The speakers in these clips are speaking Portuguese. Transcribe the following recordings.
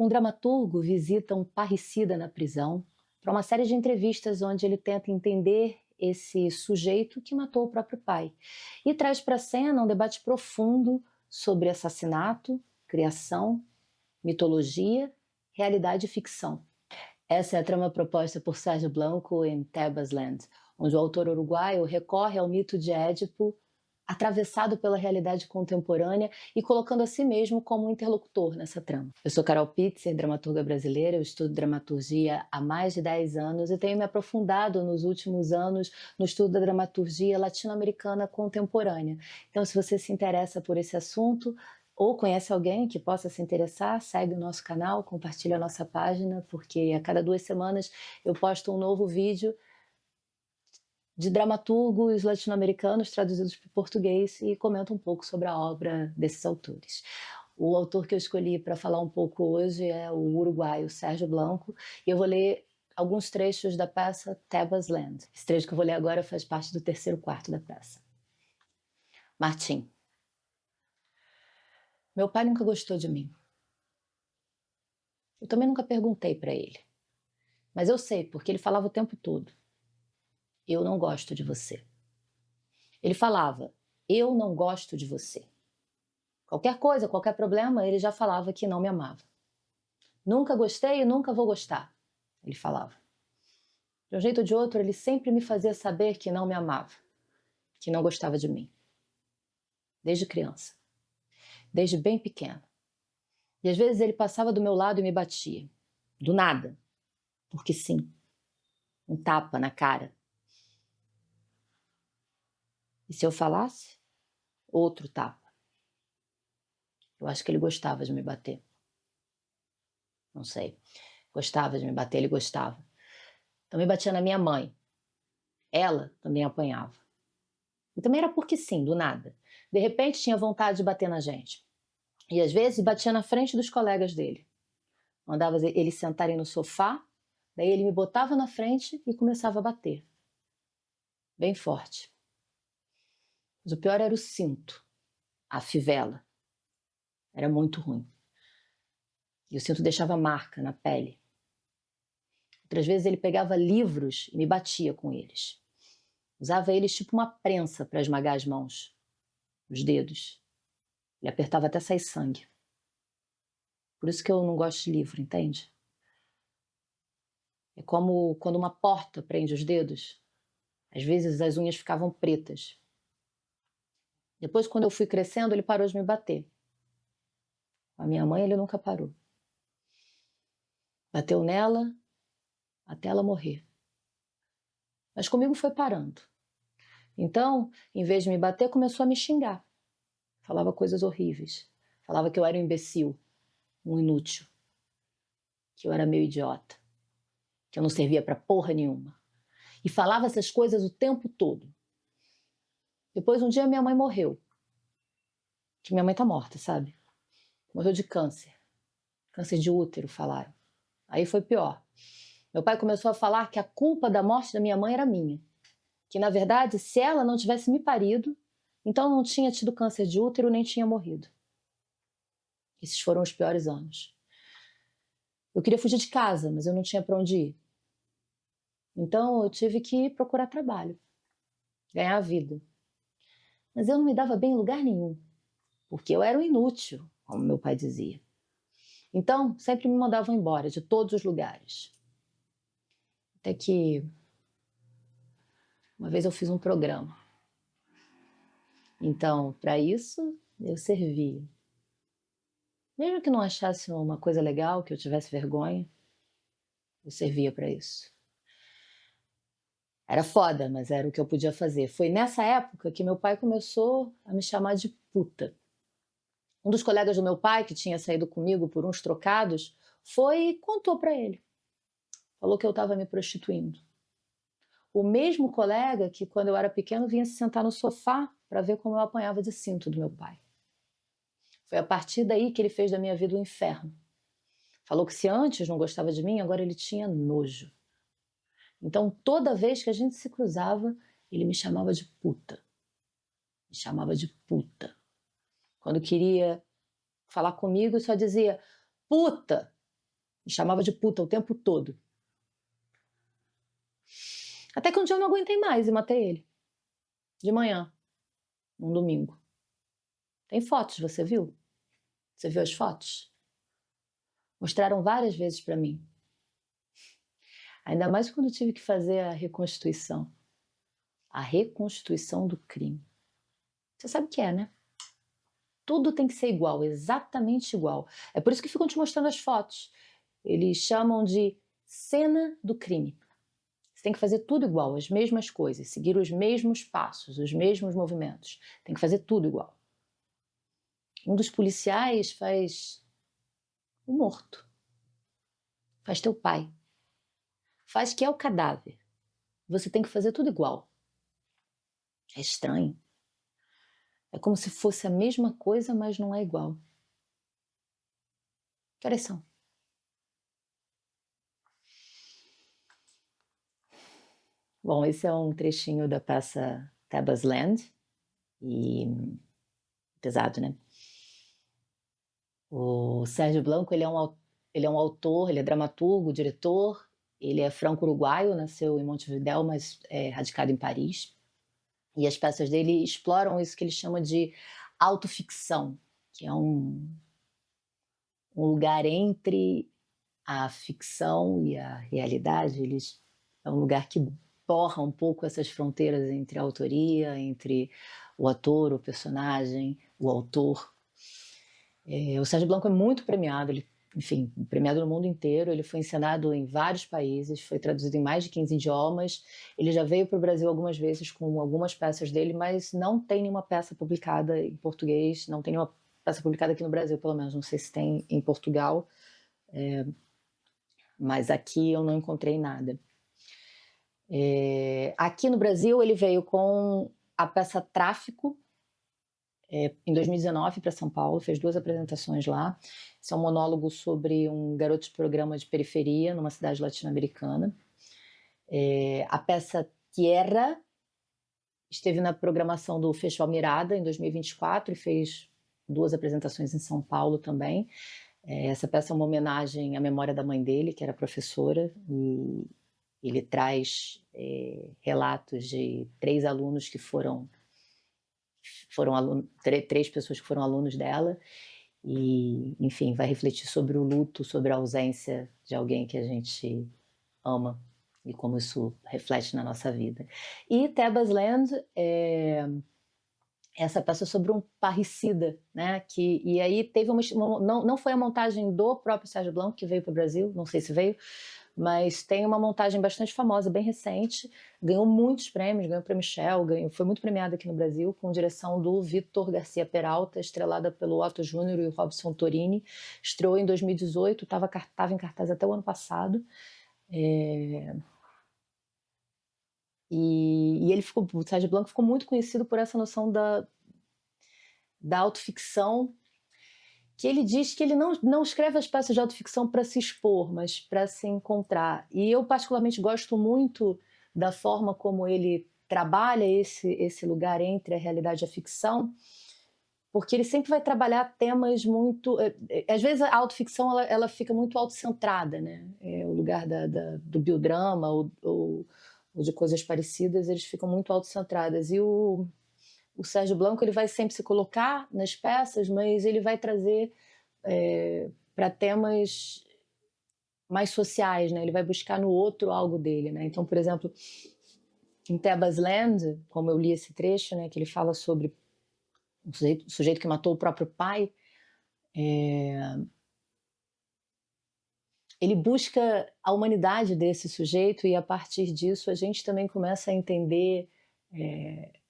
Um dramaturgo visita um parricida na prisão para uma série de entrevistas onde ele tenta entender esse sujeito que matou o próprio pai e traz para a cena um debate profundo sobre assassinato, criação, mitologia, realidade e ficção. Essa é a trama proposta por Sérgio Blanco em Tebas Land, onde o autor uruguaio recorre ao mito de Édipo, atravessado pela realidade contemporânea e colocando a si mesmo como um interlocutor nessa trama. Eu sou Carol Pitzer, dramaturga brasileira, eu estudo dramaturgia há mais de 10 anos e tenho me aprofundado nos últimos anos no estudo da dramaturgia latino-americana contemporânea. Então, se você se interessa por esse assunto, ou conhece alguém que possa se interessar, segue o nosso canal, compartilha a nossa página, porque a cada 2 semanas eu posto um novo vídeo de dramaturgos latino-americanos traduzidos para o português e comento um pouco sobre a obra desses autores. O autor que eu escolhi para falar um pouco hoje é o uruguaio Sérgio Blanco, e eu vou ler alguns trechos da peça Tebas Land. Esse trecho que eu vou ler agora faz parte do terceiro quarto da peça. Martim. Meu pai nunca gostou de mim. Eu também nunca perguntei para ele. Mas eu sei, porque ele falava o tempo todo. Eu não gosto de você. Ele falava, eu não gosto de você. Qualquer coisa, qualquer problema, ele já falava que não me amava. Nunca gostei e nunca vou gostar, ele falava. De um jeito ou de outro, ele sempre me fazia saber que não me amava, que não gostava de mim. Desde criança. Desde bem pequena. E às vezes ele passava do meu lado e me batia. Do nada. Porque sim. Um tapa na cara. E se eu falasse? Outro tapa. Eu acho que ele gostava de me bater. Não sei. Gostava de me bater, ele gostava. Também batia na minha mãe. Ela também apanhava. E também era porque sim, do nada. De repente tinha vontade de bater na gente. E às vezes batia na frente dos colegas dele. Mandava eles sentarem no sofá, daí ele me botava na frente e começava a bater. Bem forte. Mas o pior era o cinto, a fivela. Era muito ruim. E o cinto deixava marca na pele. Outras vezes ele pegava livros e me batia com eles. Usava eles tipo uma prensa para esmagar as mãos, os dedos. Ele apertava até sair sangue. Por isso que eu não gosto de livro, entende? É como quando uma porta prende os dedos. Às vezes as unhas ficavam pretas. Depois, quando eu fui crescendo, ele parou de me bater. Com a minha mãe, ele nunca parou. Bateu nela até ela morrer. Mas comigo foi parando. Então, em vez de me bater, começou a me xingar. Falava coisas horríveis. Falava que eu era um imbecil, um inútil. Que eu era meio idiota. Que eu não servia pra porra nenhuma. E falava essas coisas o tempo todo. Depois, um dia, minha mãe morreu. Que minha mãe tá morta, sabe? Morreu de câncer. Câncer de útero, falaram. Aí foi pior. Meu pai começou a falar que a culpa da morte da minha mãe era minha. Que, na verdade, se ela não tivesse me parido, então não tinha tido câncer de útero nem tinha morrido. Esses foram os piores anos. Eu queria fugir de casa, mas eu não tinha para onde ir. Então eu tive que procurar trabalho, ganhar a vida. Mas eu não me dava bem em lugar nenhum, porque eu era um inútil, como meu pai dizia. Então sempre me mandavam embora de todos os lugares. Até que uma vez eu fiz um programa. Então, para isso, eu servia. Mesmo que não achasse uma coisa legal, que eu tivesse vergonha, eu servia para isso. Era foda, mas era o que eu podia fazer. Foi nessa época que meu pai começou a me chamar de puta. Um dos colegas do meu pai, que tinha saído comigo por uns trocados, foi e contou para ele. Falou que eu estava me prostituindo. O mesmo colega que, quando eu era pequeno, vinha se sentar no sofá para ver como eu apanhava de cinto do meu pai. Foi a partir daí que ele fez da minha vida um inferno. Falou que se antes não gostava de mim, agora ele tinha nojo. Então, toda vez que a gente se cruzava, ele me chamava de puta. Me chamava de puta. Quando queria falar comigo, só dizia puta. Me chamava de puta o tempo todo. Até que um dia eu não aguentei mais e matei ele. De manhã, num domingo. Tem fotos, você viu? Você viu as fotos? Mostraram várias vezes para mim. Ainda mais quando tive que fazer a reconstituição. A reconstituição do crime. Você sabe o que é, né? Tudo tem que ser igual, exatamente igual. É por isso que ficam te mostrando as fotos. Eles chamam de cena do crime. Você tem que fazer tudo igual, as mesmas coisas, seguir os mesmos passos, os mesmos movimentos. Tem que fazer tudo igual. Um dos policiais faz o morto. Faz teu pai. Faz que é o cadáver. Você tem que fazer tudo igual. É estranho. É como se fosse a mesma coisa, mas não é igual. Que horas são? Bom, esse é um trechinho da peça Tabas Land. E pesado, né? O Sérgio Blanco, ele é um autor, ele é dramaturgo, diretor, ele é franco-uruguaio, nasceu em Montevidéu, mas é radicado em Paris. E as peças dele exploram isso que ele chama de autoficção, que é um lugar entre a ficção e a realidade. É um lugar que borra um pouco essas fronteiras entre a autoria, entre o ator, o personagem, o autor. O Sérgio Blanco é muito premiado, ele, enfim, premiado no mundo inteiro. Ele foi encenado em vários países, foi traduzido em mais de 15 idiomas. Ele já veio para o Brasil algumas vezes com algumas peças dele, mas não tem nenhuma peça publicada em português, não tem nenhuma peça publicada aqui no Brasil, pelo menos. Não sei se tem em Portugal, mas aqui eu não encontrei nada. Aqui no Brasil ele veio com a peça Tráfico, em 2019 para São Paulo, fez 2 apresentações lá. Esse é um monólogo sobre um garoto de programa de periferia numa cidade latino-americana. A peça Tierra esteve na programação do Festival Mirada em 2024 e fez 2 apresentações em São Paulo também. Essa peça é uma homenagem à memória da mãe dele, que era professora, e ele traz relatos de 3 alunos que foram 3 pessoas que foram alunos dela, e, enfim, vai refletir sobre o luto, sobre a ausência de alguém que a gente ama e como isso reflete na nossa vida. E Tebas Land é essa peça sobre um parricida, né? E aí teve não foi a montagem do próprio Sérgio Blanco que veio para o Brasil, não sei se veio, mas tem uma montagem bastante famosa, bem recente, ganhou muitos prêmios, ganhou o Prêmio Shell, foi muito premiada aqui no Brasil, com direção do Vítor Garcia Peralta, estrelada pelo Otto Júnior e o Robson Torini. Estreou em 2018, estava em cartaz até o ano passado. E o Sérgio Blanco ficou muito conhecido por essa noção da autoficção, que ele diz que ele não escreve as peças de autoficção para se expor, mas para se encontrar. E eu particularmente gosto muito da forma como ele trabalha esse lugar entre a realidade e a ficção, porque ele sempre vai trabalhar temas muito... Às vezes a autoficção ela fica muito autocentrada, né? O lugar do biodrama ou de coisas parecidas, eles ficam muito autocentradas. E o Sérgio Blanco ele vai sempre se colocar nas peças, mas ele vai trazer para temas mais sociais, né? Ele vai buscar no outro algo dele, né? Então, por exemplo, em Tebas Land, como eu li esse trecho, né, que ele fala sobre o sujeito que matou o próprio pai, ele busca a humanidade desse sujeito e a partir disso a gente também começa a entender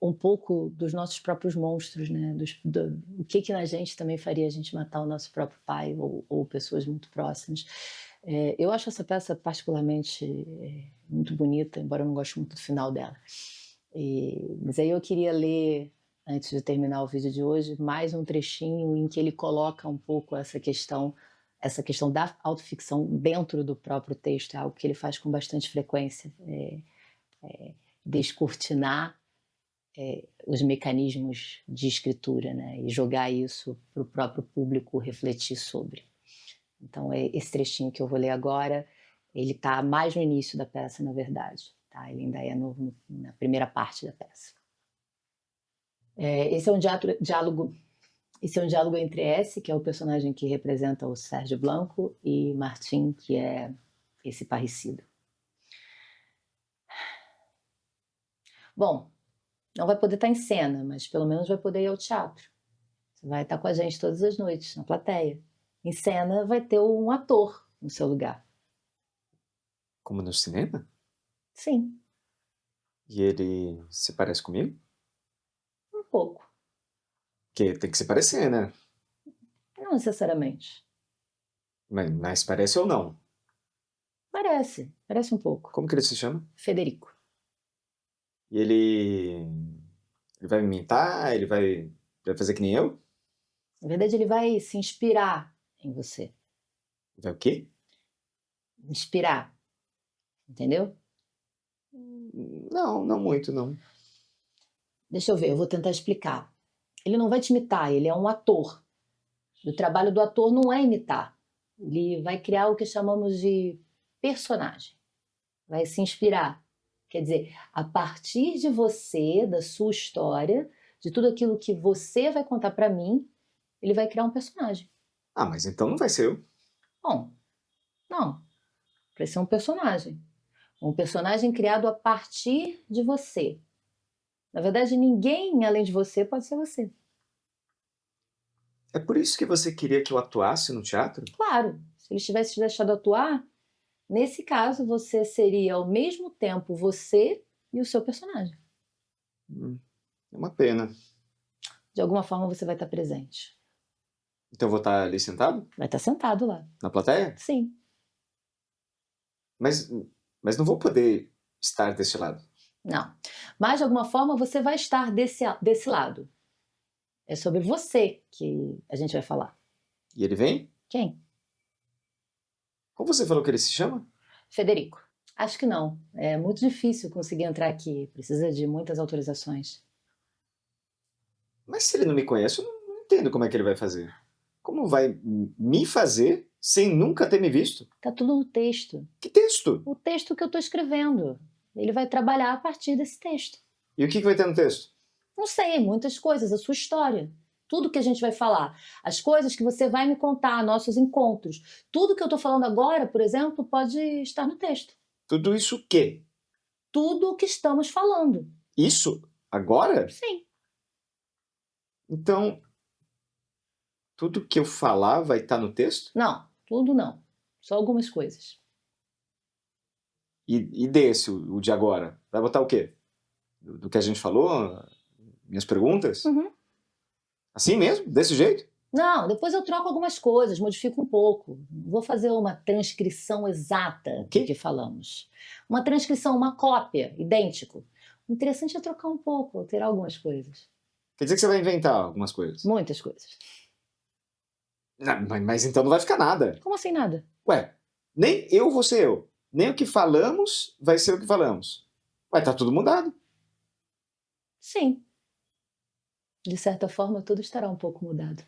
um pouco dos nossos próprios monstros, né? O que na gente também faria a gente matar o nosso próprio pai ou pessoas muito próximas. Eu acho essa peça particularmente muito bonita, embora eu não goste muito do final dela. Mas aí eu queria ler, antes de terminar o vídeo de hoje, mais um trechinho em que ele coloca um pouco essa questão da autoficção dentro do próprio texto. É algo que ele faz com bastante frequência, descortinar os mecanismos de escritura, né? E jogar isso para o próprio público refletir sobre. Então, esse trechinho que eu vou ler agora, ele está mais no início da peça, na verdade. Tá? Ele ainda é na primeira parte da peça. Esse é um diálogo entre S, que é o personagem que representa o Sérgio Blanco, e Martim, que é esse parricida. Bom, não vai poder estar em cena, mas pelo menos vai poder ir ao teatro. Você vai estar com a gente todas as noites, na plateia. Em cena vai ter um ator no seu lugar. Como no cinema? Sim, E ele se parece comigo? um pouco. Porque tem que se parecer, né? Não necessariamente. Mas parece ou não? Parece um pouco. Como que ele se chama? Federico. E ele vai me imitar? Ele vai fazer que nem eu? Na verdade, ele vai se inspirar em você. Vai o quê? Inspirar, entendeu? Não, não muito, não. Deixa eu ver, eu vou tentar explicar. Ele não vai te imitar, ele é um ator. O trabalho do ator não é imitar. Ele vai criar o que chamamos de personagem. Vai se inspirar. Quer dizer, a partir de você, da sua história, de tudo aquilo que você vai contar para mim, ele vai criar um personagem. Ah, mas então não vai ser eu. Bom, não. Vai ser um personagem. Um personagem criado a partir de você. Na verdade, ninguém além de você pode ser você. É por isso que você queria que eu atuasse no teatro? Claro, se ele tivesse te deixado atuar, nesse caso você seria ao mesmo tempo você e o seu personagem. É uma pena. De alguma forma você vai estar presente. Então eu vou estar ali sentado? Vai estar sentado lá. Na plateia? Sim. Mas, mas não vou poder estar desse lado. Não. Mas de alguma forma você vai estar desse lado. É sobre você que a gente vai falar. E ele vem? Quem? Como você falou que ele se chama? Federico. Acho que não. É muito difícil conseguir entrar aqui. Precisa de muitas autorizações. Mas se ele não me conhece, eu não entendo como é que ele vai fazer. Como vai me fazer sem nunca ter me visto? Tá tudo no texto. Que texto? O texto que eu estou escrevendo. Ele vai trabalhar a partir desse texto. E o que vai ter no texto? Não sei, muitas coisas, a sua história. Tudo que a gente vai falar. As coisas que você vai me contar, nossos encontros. Tudo que eu estou falando agora, por exemplo, pode estar no texto. Tudo isso o quê? Tudo o que estamos falando. Isso? Agora? Sim. Então, tudo que eu falar vai estar no texto? Não, tudo não. Só algumas coisas. E desse, o de agora? Vai botar o quê? Do que a gente falou? Minhas perguntas? Uhum. Assim mesmo? Desse jeito? Não, depois eu troco algumas coisas, modifico um pouco. Vou fazer uma transcrição exata do que falamos. Uma transcrição, uma cópia, idêntico. O interessante é trocar um pouco, alterar algumas coisas. Quer dizer que você vai inventar algumas coisas? Muitas coisas. Não, mas então não vai ficar nada. Como assim nada? Ué, nem eu vou ser eu. Nem o que falamos vai ser o que falamos. Vai estar tudo mudado. Sim. De certa forma, tudo estará um pouco mudado.